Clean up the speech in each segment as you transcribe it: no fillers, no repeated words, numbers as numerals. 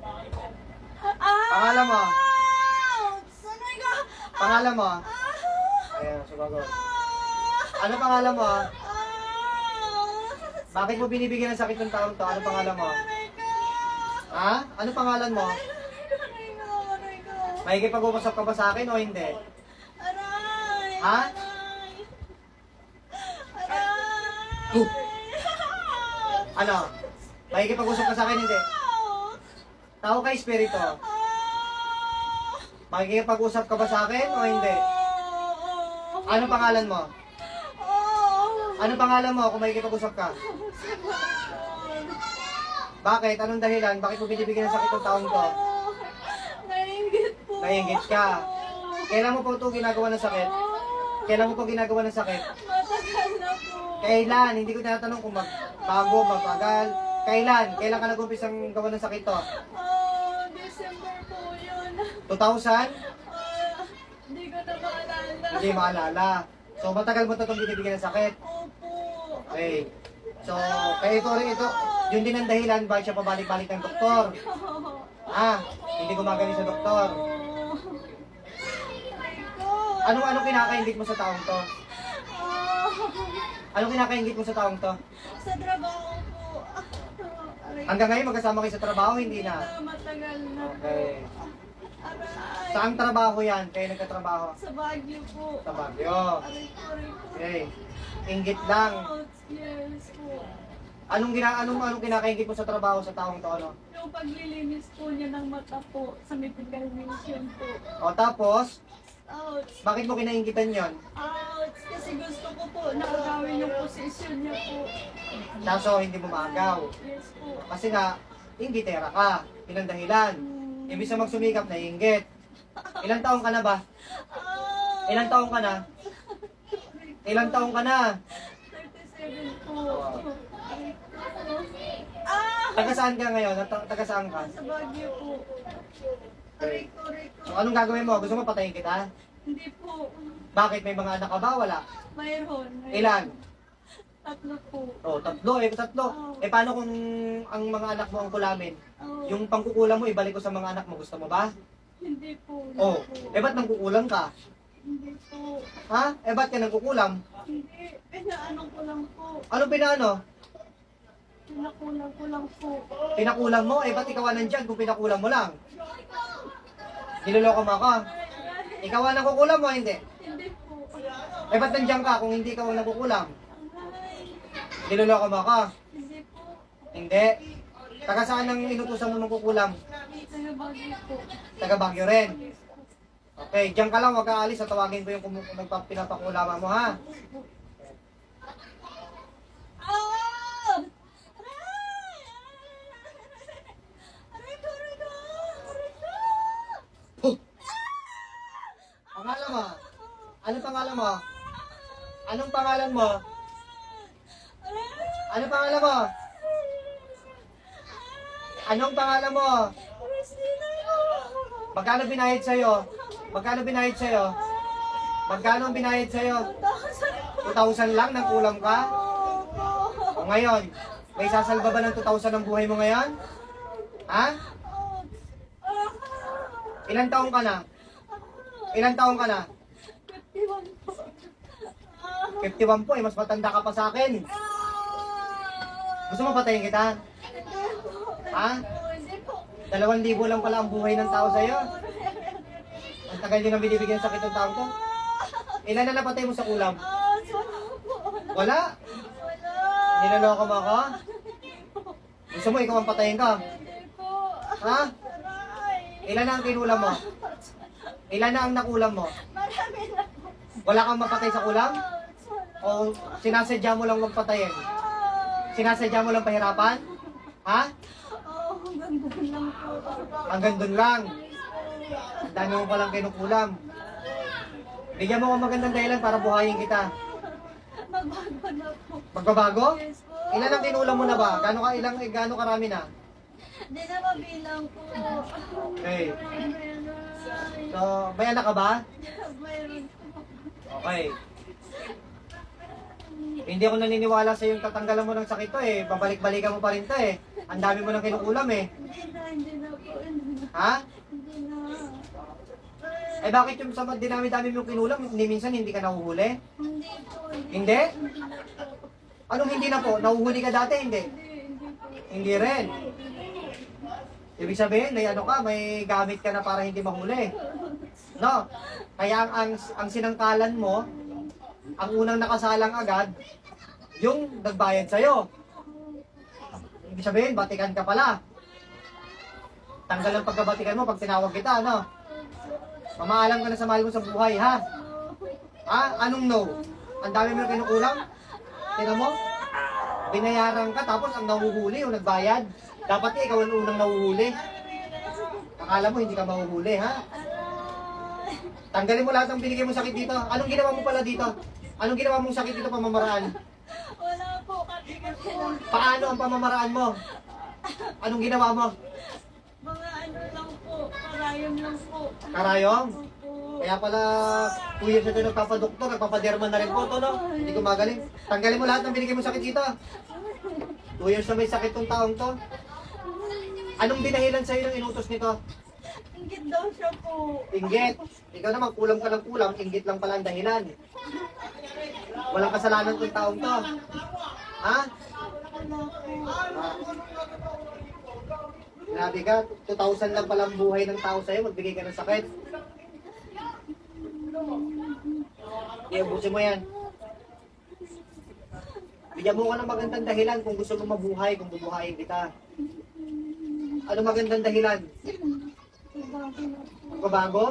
Pangalan mo? Sanay ka! Pangalan mo? Ayan, sumagot. Ano pangalan mo? Bakit mo binibigyan ng sakit ng taong to? Ano pangalan mo? Aray ka! Ha? Ano pangalan mo? Aray ka! Makikipag-usap ka ba sa akin o hindi? Aray! Ha? Aray! Oh. Ano? Makikipag-usap ka sa akin hindi? Tao ka, espiritu. Makikipag-usap ka ba sa akin o hindi? Ano pangalan mo? Ano pangalan mo kung makikipag-usap ka? Bakit? Anong dahilan? Bakit mo binibigyan ng sakit ng taong to? Nainggit po. Naiingit ka. Kailan mo po ito ginagawa ng sakit? Kailan mo po ginagawa ng sakit? Matagal na po. Kailan? Hindi ko tinatanong kung bago, magpagal. Kailan? Kailan ka nag-umpisang gawa ng sakit to? December po yun. 2000? Hindi ko na maalala. Hindi maalala. So matagal mo na itong binibigyan ng sakit. Opo. Okay. So, kaya ito rin ito. Yun din ang dahilan bakit siya pabalik-balik ng doktor. Hindi gumagaling sa doktor. Anong kinakaingit mo sa taong to? Anong kinakaingit mo sa taong to? Sa trabaho po. Hanggang ngayon magkasama kayo sa trabaho, hindi na. Matagal na po. Okay. Aray. Saang trabaho yan? Kayo nagkatrabaho? Sa Baguio po. Sa Baguio. Aray po. Okay. Inggit lang. Yes po. Anong kinakaingit mo sa trabaho sa taong to? Ano? Yung paglilinis po niya ng mata po sa medical mission po. O tapos, Ouch. bakit mo kinainggitan yon? Ouch. Kasi gusto ko po nakagawin yung posisyon niya po. Kaso hindi mo maagaw. Yes po. Kasi nga, inggitera ka. Yun ang dahilan. Ibig sa magsumikap na inggit. Ilang taong ka na ba? Ilang taong ka na? Ilang taong ka na? 37 po. Taga saan ka ngayon? Taga saan ka? Sa Baguio po. Aray ko, aray ko. So anong gagawin mo? Gusto mo patayin kita? Hindi po. Bakit? May mga anak ka ba? Wala. Mayroon. Ilan? Tatlo po. Oh, tatlo. Tatlo. Paano kung ang mga anak mo ang kulamin? Oh, Yung pangkukulam mo, ibalik ko sa mga anak mo. Gusto mo ba? hindi po. Oh, Hindi po. ba't nangkukulam ka? Hindi po. Ha? Ba't ka nangkukulam? Hindi. Pinaano ko lang po. Ano pinaano? Pinakulang ko lang po. Pinakulam mo? Ba't ikaw nandyan kung pinakulam mo lang? Niloloko mo ako? Ikaw ang nangkukulam mo, hindi? Hindi po. Ba't nandyan ka kung hindi ikaw ang nangkukulam? Ay, Niloloko mo ako? hindi po. Hindi. Taga saan ang inutusan mo mangkukulam? Taga Baguio po. Taga Baguio rin. Okay, diyan ka lang, huwag ka alis. Tawagin ko yung pinapakulaman mo, ha? Ah! Aray! Aray ko, aray ko! Aray ko! Pangalan mo? Anong pangalan mo? Anong pangalan mo? Anong pangalan mo? Anong pangalan mo? Christina! Magkano binayad sa'yo? Magkano binayad sa'yo? Magkano ang binayad sa'yo? 2,000 lang nang kulam ka? O ngayon, may sasalba ba ng 2,000 ang buhay mo ngayon? Ha? Ilang taong ka na? Ilang taong ka na? 51 po. 51 po, mas matanda ka pa sa akin. Gusto mo patayin kita? Ha? Hindi po. 2,000 lang pala ang buhay ng tao sa'yo. Ang tagal nyo na binibigyan ng sakit ng taong to. Ilan na napatay mo sa kulam? Wala? Wala. Niloloko mo ako? Gusto mo ikaw ang patayin ka? Hindi po. Ha? Aray. Ilan na ang kinulam mo? Ilan na ang nakulam mo? Marami na po. Wala kang mapatay sa kulam? O sinasadya mo lang magpatayin? Sinasadya mo lang pahirapan? Ha? Hanggang lang po. Hanggang dun lang. Ang dami mo palang kinukulam. Bigyan mo ako magandang dahilan para buhayin kita. Magbago na po. Magbabago? Yes po. Ilan ang kinulam mo na ba? Gaano karami na? Hindi na mabilang po. Okay. Aray. So, may anak ka ba? Mayroon po. Okay. Hindi ako naniniwala sa yung tatanggalan mo ng sakit to eh. Babalik-balikan mo pa rin to eh. Ang dami mo nang kinukulam eh. Hindi na po. Hindi na. Ha? Hindi na. Eh bakit yung sa dinami-dami mong kinulam, ni minsan hindi ka nahuhuli? Hindi po. Hindi? Hindi na po. Anong hindi na po? Nahuhuli ka dati, hindi? Hindi po. Hindi rin. Ibig sabihin, may ano ka, may gamit ka na para hindi mahuli. No? Kaya ang sinangkalan mo, ang unang nakasalang agad, yung nagbayad sa'yo. Ibig sabihin, batikan ka pala. Tanggal ang pagkabatikan mo pag tinawag kita, ano? Mamaalam ka na sa mahal mo sa buhay, ha? Ha? Anong no? Ang dami mo kinukulang? Tingnan mo? Binayaran ka, tapos ang nahuhuli o nagbayad. Dapat ikaw ang unang nahuhuli. Akala mo hindi ka mahuhuli, ha? Tanggalin mo lahat ng binigay mong sakit dito. Anong ginawa mo pala dito? Anong ginawa mong sakit dito pamamaraan? Wala po kasi lang. Paano ang pamamaraan mo? Anong ginawa mo? Mga ano lang po. Karayom lang po. Karayom? Opo. Kaya pala, 2 years na ito nagpapadoktor, nagpapaderma na rin po to, no? Hindi ko magaling. Tanggalin mo lahat ng binigay mong sakit dito. 2 years na may sakit tong taong to. Anong binahilan sa'yo ng inutos nito? Ingit daw siya po. Inggit. Ikaw naman, kulam ka ng kulam, inggit lang pala ang dahilan. Walang kasalanan tong taong to. Ha? Wala po. Grabe ka, 2,000 lang palang buhay ng tao sa'yo, magbigay ka ng sakit. Iubusin mo yan. Bigyan mo ka ng magandang dahilan kung gusto mo mabuhay, kung bubuhayin kita. Ano magandang dahilan? Bago na po. Magbabago?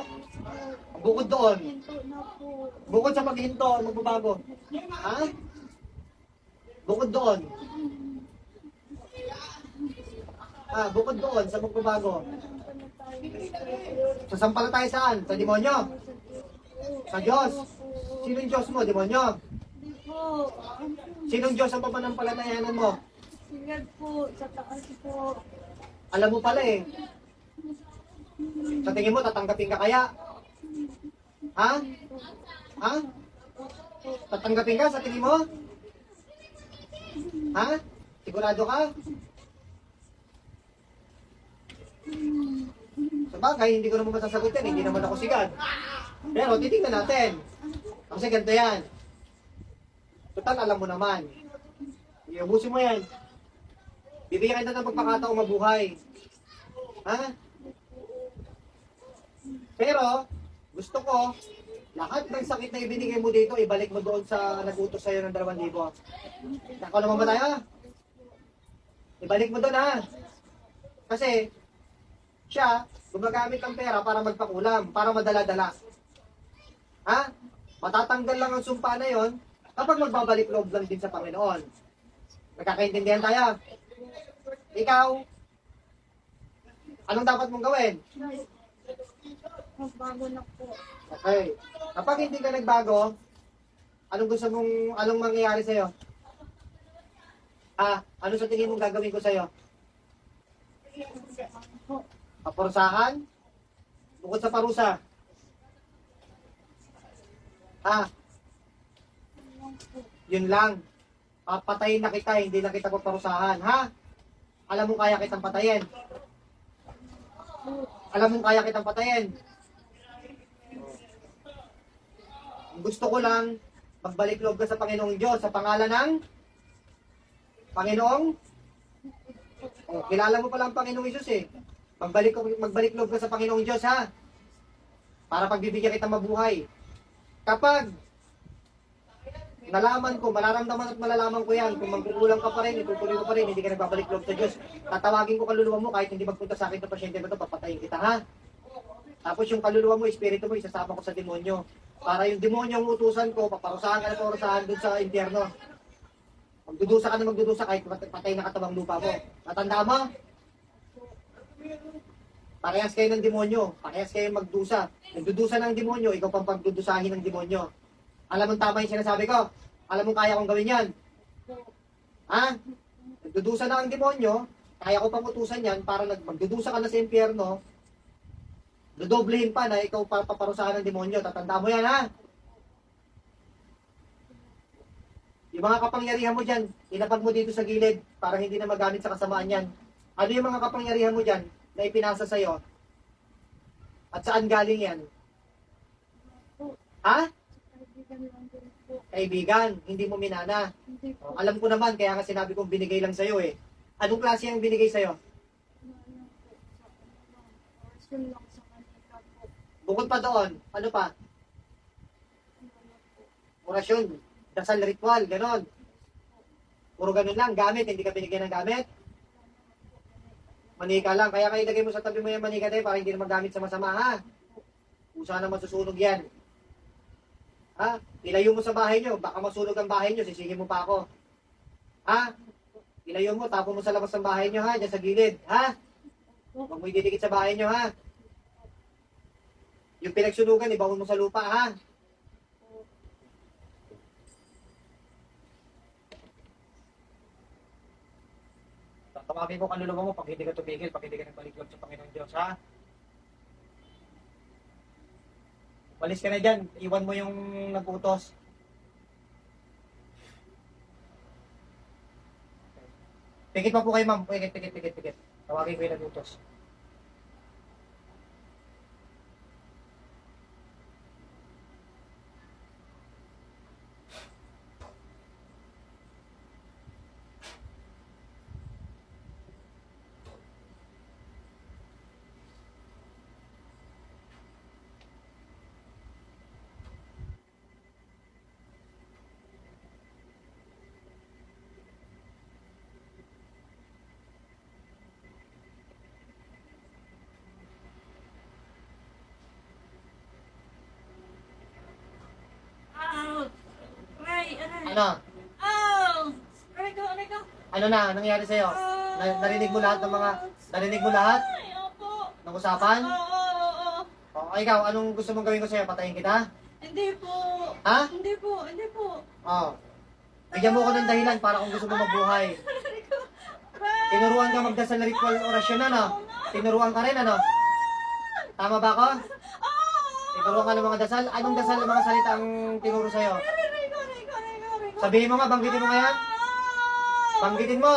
Bukod doon. Hinto na po. Bukod sa paghinto, magbabago. Ha? Bukod doon. Bukod doon sa magbabago. Sasampalataya saan? Sa demonyo? Sa Diyos? Sinong Diyos mo? Demonyo? Hindi po. Sinong Diyos ang papanampalatayanan mo? Sigad po. Sa taas po. Alam mo pala eh. Sa tingin mo, tatanggapin ka kaya? Ha? Ha? Tatanggapin ka sa tingin mo? Ha? Sigurado ka? Sa bagay, hindi ko naman masasagutin. Hindi naman ako sigad. Pero titingnan natin. Kasi ganito yan. Total, alam mo naman. Iubusin mo yan. Bibigyan kita ng pagpakataong mabuhay. Ha? Pero, gusto ko, lahat ng sakit na ibinigay mo dito, ibalik mo doon sa nagutos sa'yo ng 2,000. Nako naman ba tayo? Ibalik mo doon, ha? Kasi, siya, gumagamit ng pera para magpakulam, para madala-dala. Ha? Matatanggal lang ang sumpa na yon kapag magbabalik loob lang din sa Panginoon. Nagkakaintindihan tayo? Ikaw, anong dapat mong gawin? Magbago na po. Okay. Kapag hindi ka nagbago, anong mangyayari sa'yo? Ano sa tingin mong gagawin ko sa'yo? Paparusahan? Bukod sa parusa? Yun lang. Papatayin na kita, hindi na kita paparusahan, ha? Alam mo kaya kitang patayin. Alam mo kaya kitang patayin. Gusto ko lang magbalik loob ka sa Panginoong Diyos sa pangalan ng Panginoong. Kilala mo pala ang Panginoong Diyos eh. Magbalik loob ka sa Panginoong Diyos, ha? Para pagbibigyan kita mabuhay. Kapag nalaman ko, mararamdaman at malalaman ko yan, kung magkukulang ka pa rin, itutuloy ko pa rin, hindi ka nagbabalik loob sa Diyos, tatawagin ko kaluluwa mo kahit hindi magpunta sa akin na pasyente mo ito, papatayin kita, ha? Tapos yung kaluluwa mo, espiritu mo, isasama ko sa demonyo. Para yung demonyo ang utusan ko, paparusahan ka na parusahan dun sa impyerno. Magdudusa ka na magdudusa kahit patay na katabang lupa mo. Natanda mo? Parehas kayo ng demonyo. Parehas kayo magdusa. Nagdudusa ng demonyo, ikaw pang pagdudusahin ng demonyo. Alam mo tama yung sinasabi ko? Alam mo kaya kong gawin yan? Ha? Nagdudusa na ang demonyo, kaya ko pang utusan yan para magdudusa ka na sa impyerno, dodoblehin pa na ikaw paparusahan ng demonyo. Tatanda mo yan, ha? Yung mga kapangyarihan mo dyan, ilapag mo dito sa gilid para hindi na magamit sa kasamaan yan. Ano yung mga kapangyarihan mo dyan na na ipinasa sa'yo? At saan galing yan? Po, Ha? kaibigan lang din po. Kaibigan, hindi mo minana. Hindi po. Alam ko naman, kaya nga sinabi kong binigay lang sa'yo eh. Anong klase ang binigay sa'yo? Ano po, sa ano lang. Orson lang sa Manila po. Bukod pa doon, ano pa? Ano po. Orasyon, dasal ritual, ganon. Puro ganon lang, gamit, hindi ka binigyan ng gamit. Manika lang, kaya kayo ilagay mo sa tabi mo yung manika tayo para hindi na magamit sa masama, ha? Kung sana masusunog yan. Ha? Ilayo mo sa bahay nyo, baka masunog ang bahay nyo, sisingin mo pa ako. Ha? Ilayo mo, tapo mo sa labas ng bahay nyo, ha? Diyan sa gilid, ha? Huwag mo ididikit sa bahay nyo, ha? Yung pinagsunugan, ibaon mo sa lupa, ha? Tatawagin ko kaluluwa mo pag hindi ka tumigil, pag hindi ka nagbaliklog sa Panginoon Diyos, ha? Walis ka na dyan, iwan mo yung nagputos. Pikit pa po kayo, ma'am. Pikit. Tawagin ko yung nagputos. Out! Aray, aray. Ano? Oh! Aray ko, aray ko. Ano na? Anong nangyari sa'yo? Narinig mo lahat ng mga... Narinig mo lahat Ay, opo. ng usapan? Oo. O, ikaw, anong gusto mong gawin ko sa'yo? Patayin kita? Hindi po. Ha? Hindi po. O. Bigyan mo ko ng dahilan para kung gusto mo mabuhay. Aray ko. Tinuruan ka magdasal na ritual orasyon, ano? Tinuruan ka rin, ano? Tama ba ako? Tinuruan ka ng mga dasal? Anong dasal ng mga salita ang tinuro sa'yo? Aray ko. Sabihin mo nga, banggitin mo ngayon? Banggitin mo!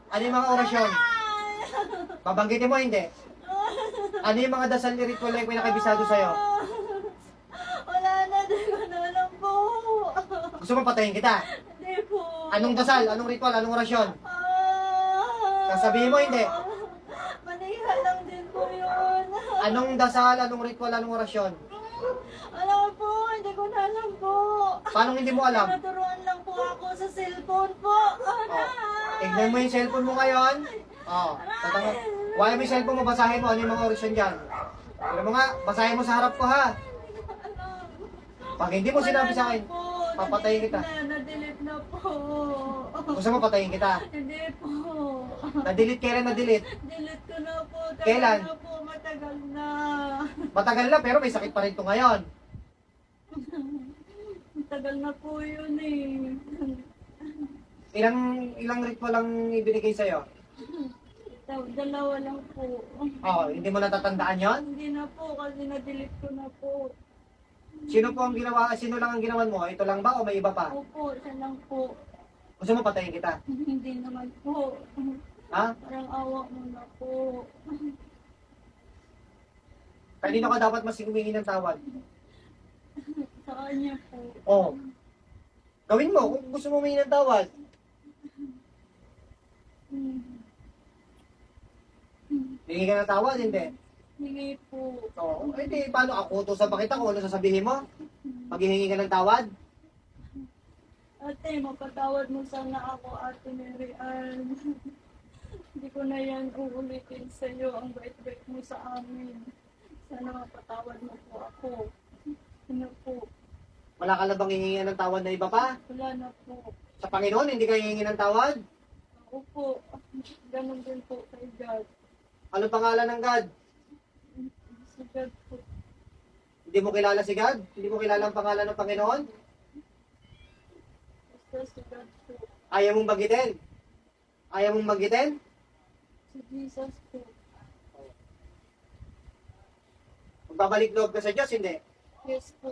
Ano yung mga orasyon? Babanggitin mo, hindi? Ano yung mga dasal ni ritual na yung pinakabisado sa'yo? Wala na, di ko na alam po. Gusto mo patayin kita? Hindi po. Anong dasal? Anong ritual? Anong orasyon? Sasabihin mo, hindi? Maniha lang din po yun. Anong dasal? Anong ritual? Anong orasyon? Alam po, hindi ko na alam po. Paano hindi mo alam? Naturuan lang po ako sa cellphone po. Tignan mo yung cellphone mo ngayon. Wala mo yung cellphone mo, basahin mo. Ano yung mga orasyon dyan? Alam mo nga, basahin mo sa harap ko, ha? Pag hindi mo sinabi sa akin, papatayin kita. Na-delete na po. Gusto mo patayin kita? Hindi po. Na-delete, kailan na-delete? Delete ko na po. Tagal Kailan? na po, matagal na. Matagal na, pero may sakit pa rin ito ngayon. Matagal na po yun eh. Ilang ritual lang ibinigay sa'yo? Dalawa lang po. Hindi mo natatandaan yon? Hindi na po kasi na-delete ko na po. Sino lang ang ginawan mo? Ito lang ba o may iba pa? Opo, siya lang po. Gusto mo patayin kita? Hindi naman po. Ha? Parang awa mo na po. Kanino ka dapat mas humingi ng tawad? Sa kanya po. Oo. Gawin mo kung gusto mo humingi ng tawad. Hmm. Hingi ka ng tawad, hindi. Hindi po. Oo. Hindi, paano ako? Utusan pa kita kung ano sasabihin mo? Maghihingi ka ng tawad? Ate, mapatawad mo sana ako, Ate Mary Ann. Hindi ko na yan uulitin sa iyo. Ang bait-bait mo sa amin. Sana mapatawad mo po ako. Ano po? Wala ka na bang hihingi ng tawad na iba pa? Wala na po. Sa Panginoon, hindi ka hihingi ng tawad? Ako po. Ganon din po kay God. Ano pangalan ng God? Si God po. Hindi mo kilala si God? Hindi mo kilala ang pangalan ng Panginoon? Basta si God po. Ayaw mong bagitin? Ayaw mong bagitin? Si Jesus po. Magbabalik loob ka sa Diyos, hindi? Yes po.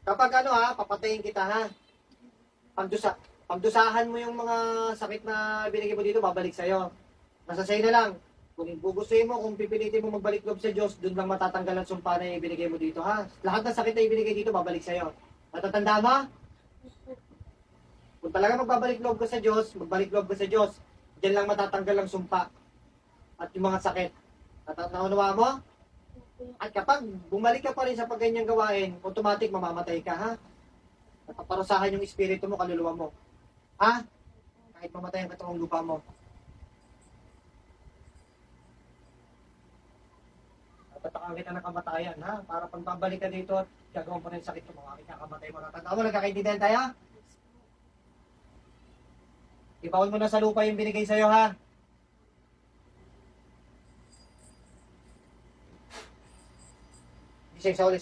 Kapag papatayin kita, ha? Pagdusahan mo yung mga sakit na binigay mo dito, babalik sa'yo. Nasa sa'yo na lang. Kung gugustuhin mo, kung pipilitin mo magbalik loob sa Diyos, doon lang matatanggal ang sumpa na ibinigay mo dito, ha? Lahat ng sakit na ibinigay dito, babalik sa'yo. Natatanda mo? Kung talaga magbabalik loob ka sa Diyos, magbalik loob ka sa Diyos. Diyan lang matatanggal ang sumpa at yung mga sakit. Naunawa mo? At kapag bumalik ka pa rin sa pagganyang gawain, automatic mamamatay ka, ha? Napaparusahan yung espiritu mo, kaluluwa mo. Ha? Kahit mamatay ang katawang lupa mo. Tatakaw kita ng kamatayan, ha? Para pag babalik ka dito at gagawin mo rin sakit mo, makakita kamatay mo. Natanda mo, nagkakaintindihan tayo? Ipaon mo na sa lupa yung binigay sa'yo, ha? Sorry.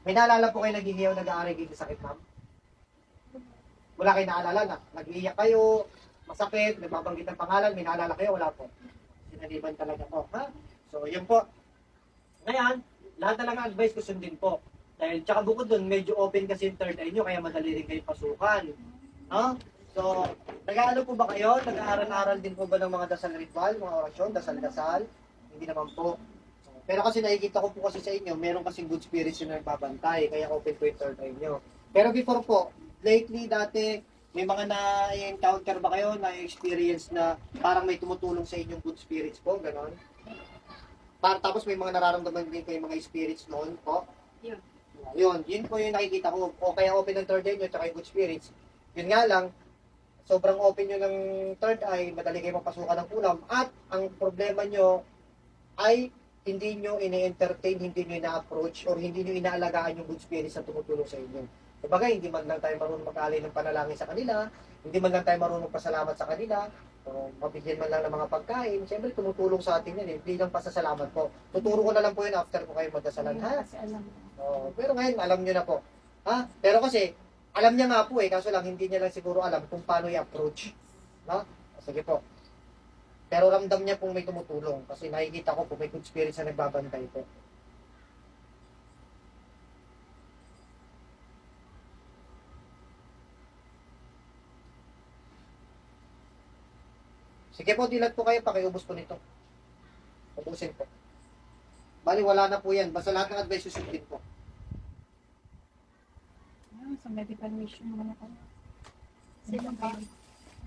May naalala po kayo nagihiyaw, nag-aaray dito sa sakit, ma'am? Wala kayo naalala na? Nag-iiyak kayo, masakit, nagbabanggit ng pangalan, may naalala kayo, wala po. Sinaliban talaga po, ha? So, yun po. Ngayon, lahat na lang ang advice ko sundin po. Dahil, tsaka bukod dun, medyo open kasi yung third eye nyo, kaya madali rin kayong pasukan. Ha? So, nag-aano po ba kayo? Nag-aaral-aral din po ba ng mga dasal ritual, mga orasyon, dasal-dasal? Hindi naman po. Pero kasi nakikita ko po kasi sa inyo, meron kasing good spirits yung nagbabantay, kaya open po yung third eye nyo. Pero before po, lately, dati, may mga na-encounter ba kayo, na-experience na parang may tumutulong sa inyong good spirits po, ganon? Tapos may mga nararamdaman din kayo mga spirits noon po? Yun po yung nakikita ko. O kaya open ng third eye nyo, tsaka yung good spirits. Yun nga lang, sobrang open nyo ng third eye, madali kayo mapasukan ng kulam, at ang problema nyo ay hindi nyo ini-entertain, hindi nyo ina-approach, or hindi nyo inaalagaan yung good spirits na tumutulong sa inyo. Kumbaga, hindi man lang tayo marunong mag-alay ng panalangin sa kanila, hindi man lang tayo marunong pasalamat sa kanila, o mabigyan man lang ng mga pagkain, siyempre tumutulong sa atin yan, hindi lang pasasalamat po. Tuturo ko na lang po yun after ko kayo magdasalan, ha? Pero ngayon, alam nyo na po. Ha? Pero kasi, alam niya nga po kaso lang hindi niya lang siguro alam kung paano i-approach. Ha? Sige po. Pero ramdam niya pong may tumutulong kasi nakikita ko po may good spirits na nagbabantay po. Sige po, dilat po kayo, pakiubos po nito. Ubusin po. Bali, wala na po yan. Basta lahat ng advice susundin po. Sa medical mission mo na ako. Sila ba?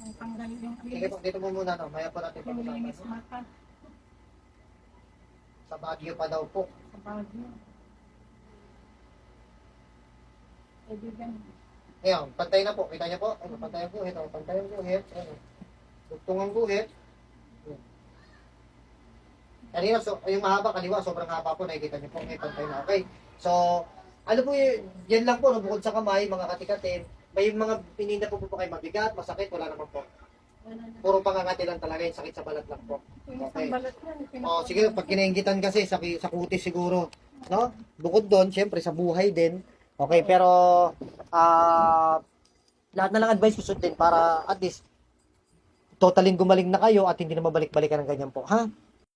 Ang tanggal yung Sige po, dito mo muna. No? Maya po natin yung linis pag-usapan. mata Sa Baguio pa daw po. sa Baguio. Kaibigan. Ngayon, pantay na po. Kita niyo po? Ano, pantay ang guhit. Pantay ang guhit. Ano. Tugtong ang guhit. Kanina, so, yung mahaba, kaliwa, sobrang haba po. Nakikita niyo po. Ngayon, pantay na. Okay. So, ano po yun? Yan lang po. No? Bukod sa kamay, mga katikatin. May mga pininda po kayo mabigat, masakit, wala naman po. Wala na. Puro pangangati lang talaga. Yung sakit sa balat lang po. Yung Okay. isang balat yan. Oh, sige, pag kinaingitan kasi sa kutis siguro, no? Bukod doon, syempre sa buhay din. Okay, pero lahat na lang advice ko sundin para at least totaling gumaling na kayo at hindi na mabalik-balikan ng ganyan po, ha?